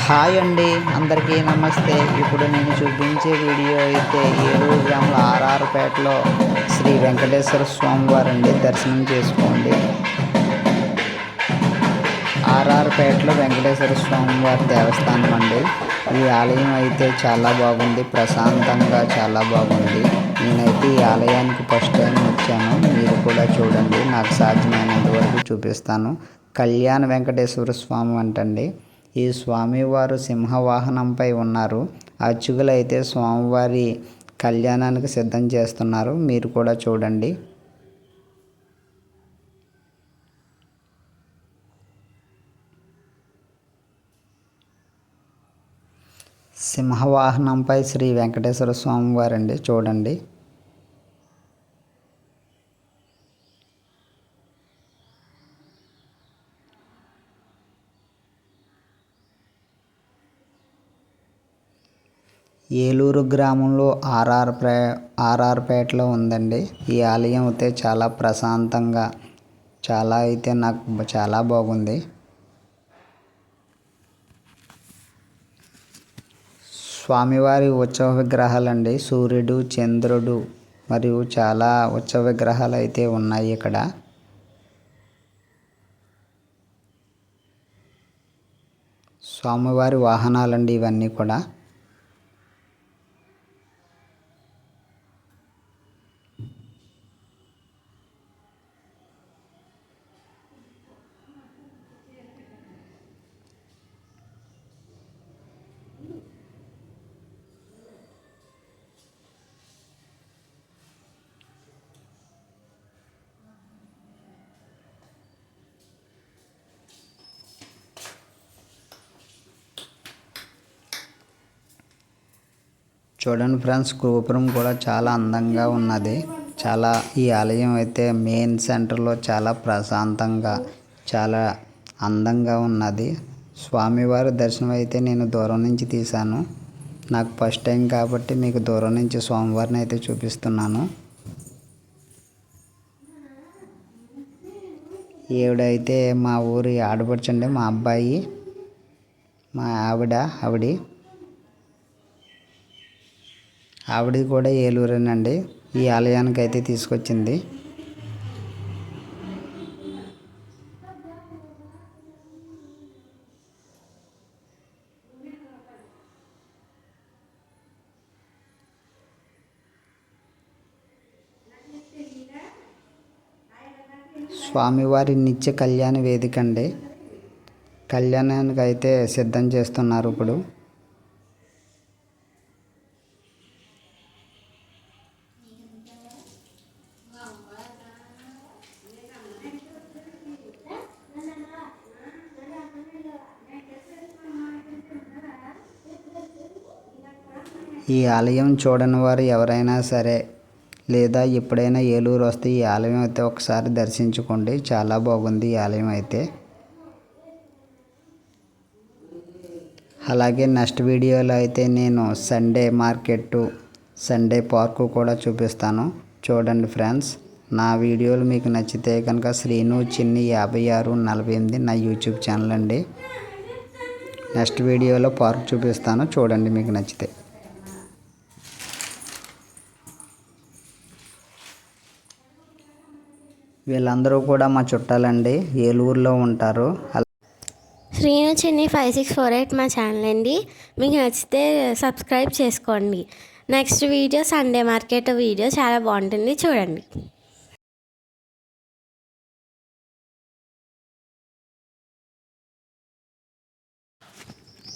Hi అండి, అందరికీ నమస్తే. ఇప్పుడు నేను చూపించే వీడియో అయితే ఏలూరు గ్రామంలో ఆర్ఆర్పేటలో శ్రీ వెంకటేశ్వర స్వామి వారండి. దర్శనం చేసుకోండి. ఆర్ఆర్పేటలో వెంకటేశ్వర స్వామి వారి దేవస్థానం అండి. ఈ ఆలయం అయితే చాలా బాగుంది, ప్రశాంతంగా చాలా బాగుంది. నేనైతే ఈ ఆలయానికి ఫస్ట్ టైం వచ్చాను. మీరు కూడా చూడండి, నాకు సాధ్యమైనంత వరకు చూపిస్తాను. కళ్యాణ వెంకటేశ్వర స్వామి అంటండి. ఈ స్వామివారు సింహవాహనంపై ఉన్నారు. అర్చకులు అయితే స్వామివారి కళ్యాణానికి సిద్ధం చేస్తున్నారు. మీరు కూడా చూడండి. సింహవాహనంపై శ్రీ వెంకటేశ్వర స్వామి వారండి, చూడండి. ఏలూరు గ్రామంలో ఆర్ఆర్పేటలో ఉందండి. ఈ ఆలయం అయితే చాలా ప్రశాంతంగా నాకు చాలా బాగుంది. స్వామివారి ఉత్సవ విగ్రహాలండి. సూర్యుడు, చంద్రుడు మరియు చాలా ఉత్సవ విగ్రహాలు అయితే ఉన్నాయి ఇక్కడ. స్వామివారి వాహనాలండి ఇవన్నీ కూడా. చూడండి ఫ్రెండ్స్, గోపురం కూడా చాలా అందంగా ఉన్నది. ఈ ఆలయం అయితే మెయిన్ సెంటర్లో చాలా ప్రశాంతంగా చాలా అందంగా ఉన్నది. స్వామివారి దర్శనం అయితే నేను దూరం నుంచి తీశాను. నాకు ఫస్ట్ టైం కాబట్టి మీకు దూరం నుంచి స్వామివారిని అయితే చూపిస్తున్నాను. ఈవిడైతే మా ఊరి ఆడపడుచండి, మా అబ్బాయి, మా ఆవిడ కూడా ఏలూరేనండి. ఈ ఆలయానికి అయితే తీసుకొచ్చింది. స్వామివారి నిత్య కళ్యాణ వేదిక అండి. కళ్యాణానికి అయితే సిద్ధం చేస్తున్నారు ఇప్పుడు. ఈ ఆలయం చూడని వారు ఎవరైనా సరే లేదా ఎప్పుడైనా ఏలూరు వస్తే ఈ ఆలయం అయితే ఒకసారి దర్శించుకోండి. చాలా బాగుంది ఈ ఆలయం అయితే. అలాగే నెక్స్ట్ వీడియోలో అయితే నేను సండే మార్కెట్, సండే పార్కు కూడా చూపిస్తాను. చూడండి ఫ్రెండ్స్. నా వీడియోలు మీకు నచ్చితే కనుక శ్రీను చిన్ని 5648 నా యూట్యూబ్ ఛానల్ అండి. నెక్స్ట్ వీడియోలో పార్క్ చూపిస్తాను, చూడండి మీకు నచ్చితే. వీళ్ళందరూ కూడా మా చుట్టాలండి, ఏలూరులో ఉంటారు. శ్రీను చిన్ని 5648 మా ఛానల్ అండి. మీకు నచ్చితే సబ్స్క్రైబ్ చేసుకోండి. Next video Sunday market video చాలా బాగుంటుంది, చూడండి.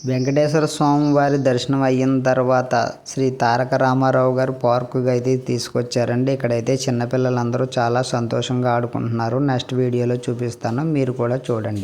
వెంకటేశ్వర స్వామి వారి దర్శనం అయిన తర్వాత శ్రీ తారక రామారావు గారు పార్కుకి అయితే తీసుకొచ్చారండి. ఇక్కడైతే చిన్నపిల్లలందరూ చాలా సంతోషంగా ఆడుకుంటున్నారు. నెక్స్ట్ వీడియోలో చూపిస్తాను, మీరు కూడా చూడండి.